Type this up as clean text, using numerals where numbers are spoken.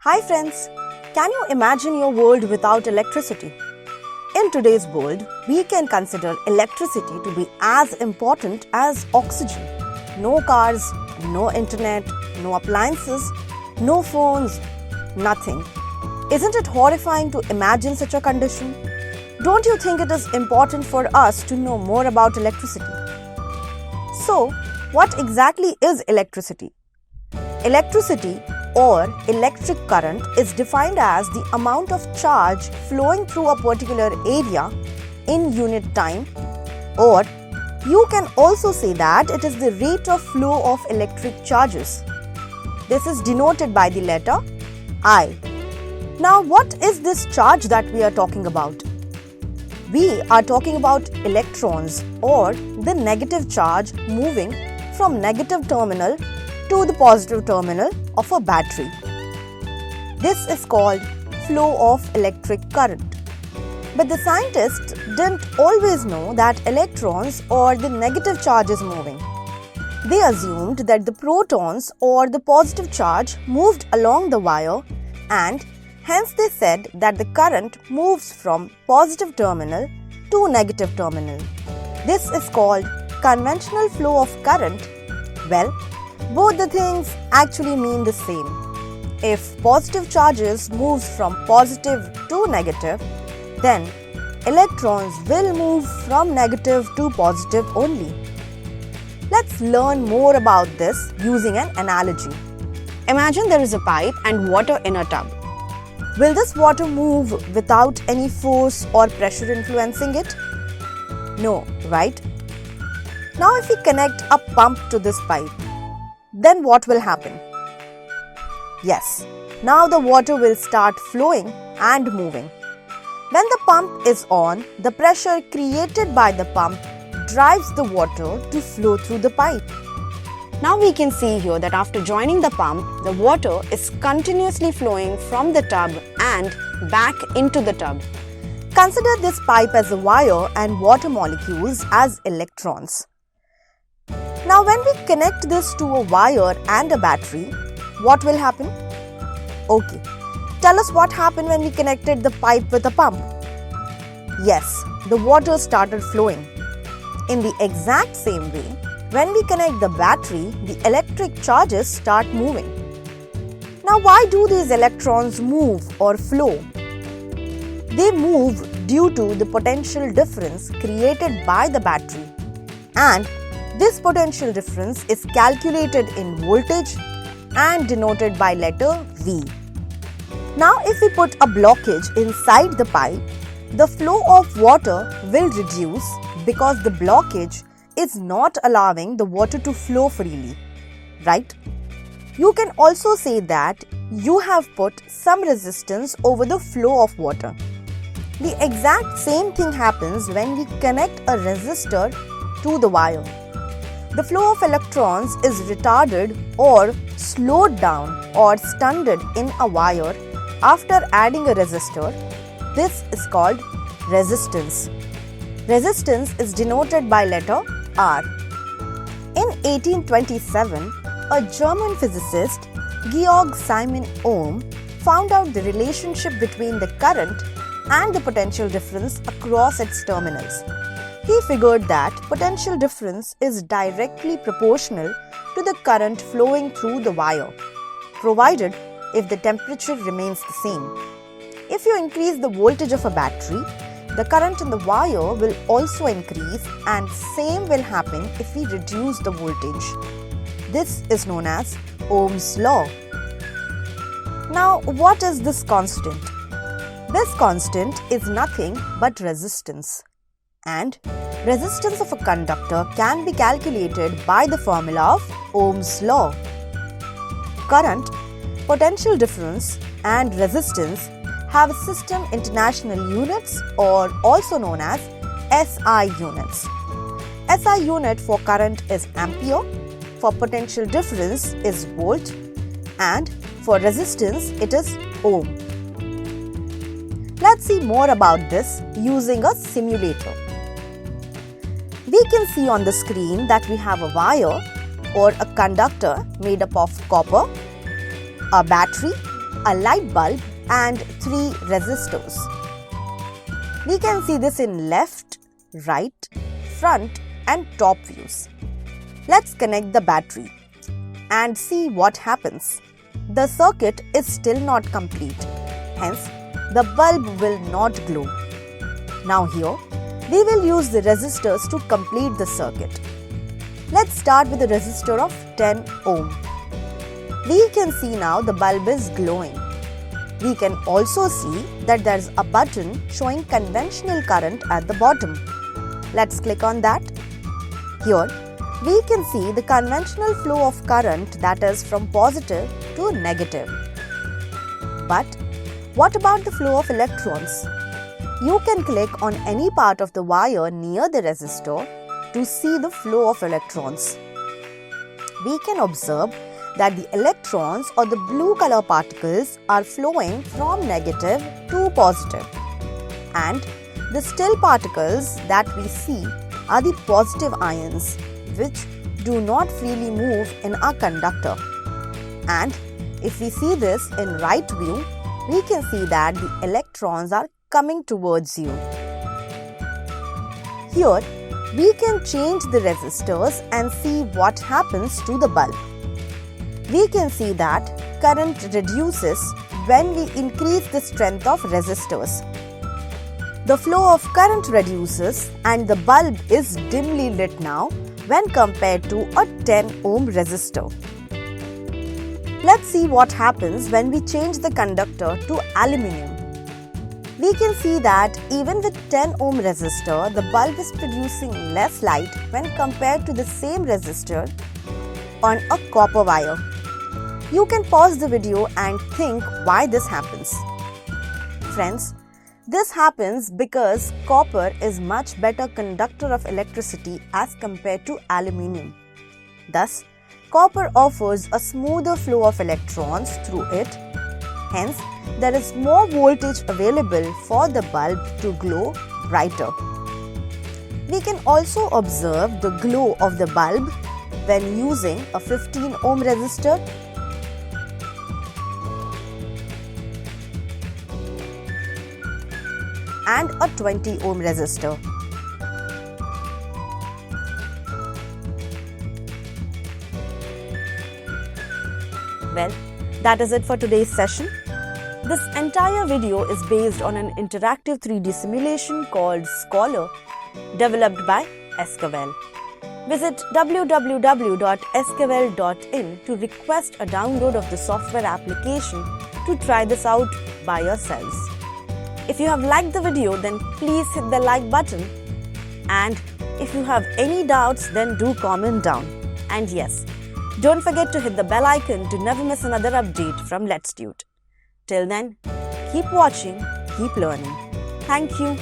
Hi friends, can you imagine your world without electricity? In today's world, we can consider electricity to be as important as oxygen. No cars, no internet, no appliances, no phones, nothing. Isn't it horrifying to imagine such a condition? Don't you think it is important for us to know more about electricity? So, what exactly is electricity? Electricity or electric current is defined as the amount of charge flowing through a particular area in unit time, or you can also say that it is the rate of flow of electric charges. This is denoted by the letter I. Now, what is this charge that we are talking about? We are talking about electrons or the negative charge moving from negative terminal to the positive terminal of a battery. This is called flow of electric current. But the scientists didn't always know that electrons or the negative charge is moving. They assumed that the protons or the positive charge moved along the wire, and hence they said that the current moves from positive terminal to negative terminal. This is called conventional flow of current. Well, both the things actually mean the same. If positive charges moves from positive to negative, then electrons will move from negative to positive only. Let's learn more about this using an analogy. Imagine there is a pipe and water in a tub. Will this water move without any force or pressure influencing it? No, right? Now if we connect a pump to this pipe, then what will happen? Yes, now the water will start flowing and moving. When the pump is on, the pressure created by the pump drives the water to flow through the pipe. Now we can see here that after joining the pump, the water is continuously flowing from the tub and back into the tub. Consider this pipe as a wire and water molecules as electrons. Now when we connect this to a wire and a battery, what will happen? Okay, tell us what happened when we connected the pipe with a pump. Yes, the water started flowing. In the exact same way, when we connect the battery, the electric charges start moving. Now why do these electrons move or flow? They move due to the potential difference created by the battery, and this potential difference is calculated in voltage and denoted by letter V. Now if we put a blockage inside the pipe, the flow of water will reduce because the blockage is not allowing the water to flow freely, right? You can also say that you have put some resistance over the flow of water. The exact same thing happens when we connect a resistor to the wire. The flow of electrons is retarded or slowed down or stunted in a wire after adding a resistor. This is called resistance. Resistance is denoted by letter R. In 1827, a German physicist, Georg Simon Ohm, found out the relationship between the current and the potential difference across its terminals. He figured that potential difference is directly proportional to the current flowing through the wire, provided if the temperature remains the same. If you increase the voltage of a battery, the current in the wire will also increase, and same will happen if we reduce the voltage. This is known as Ohm's law. Now, what is this constant? This constant is nothing but resistance. And resistance of a conductor can be calculated by the formula of Ohm's law. Current, potential difference, and resistance have system international units, or also known as SI units. SI unit for current is ampere, for potential difference is volt, and for resistance it is ohm. Let's see more about this using a simulator. We can see on the screen that we have a wire or a conductor made up of copper, a battery a light bulb and 3 resistors. We can see this in left, right, front and top views. Let's connect the battery and see what happens. The circuit is still not complete, hence the bulb will not glow. Now here, we will use the resistors to complete the circuit. Let's start with a resistor of 10 ohm. We can see now the bulb is glowing. We can also see that there is a button showing conventional current at the bottom. Let's click on that. Here, we can see the conventional flow of current, that is from positive to negative. But what about the flow of electrons? You can click on any part of the wire near the resistor to see the flow of electrons. We can observe that the electrons or the blue color particles are flowing from negative to positive, and the still particles that we see are the positive ions, which do not freely move in our conductor. And if we see this in right view, we can see that the electrons are coming towards you. Here, we can change the resistors and see what happens to the bulb. We can see that current reduces when we increase the strength of resistors. The flow of current reduces and the bulb is dimly lit now when compared to a 10 ohm resistor. Let's see what happens when we change the conductor to aluminium. We can see that even with 10 ohm resistor, the bulb is producing less light when compared to the same resistor on a copper wire. You can pause the video and think why this happens. Friends, this happens because copper is much better conductor of electricity as compared to aluminium. Thus, copper offers a smoother flow of electrons through it. Hence, there is more voltage available for the bulb to glow brighter. We can also observe the glow of the bulb when using a 15 ohm resistor and a 20 ohm resistor. Well, that is it for today's session. This entire video is based on an interactive 3D simulation called Scholar, developed by Escavel. Visit www.escavel.in to request a download of the software application to try this out by yourselves. If you have liked the video, then please hit the like button. And if you have any doubts, then do comment down. And yes, don't forget to hit the bell icon to never miss another update from Letstute. Till then, keep watching, keep learning. Thank you.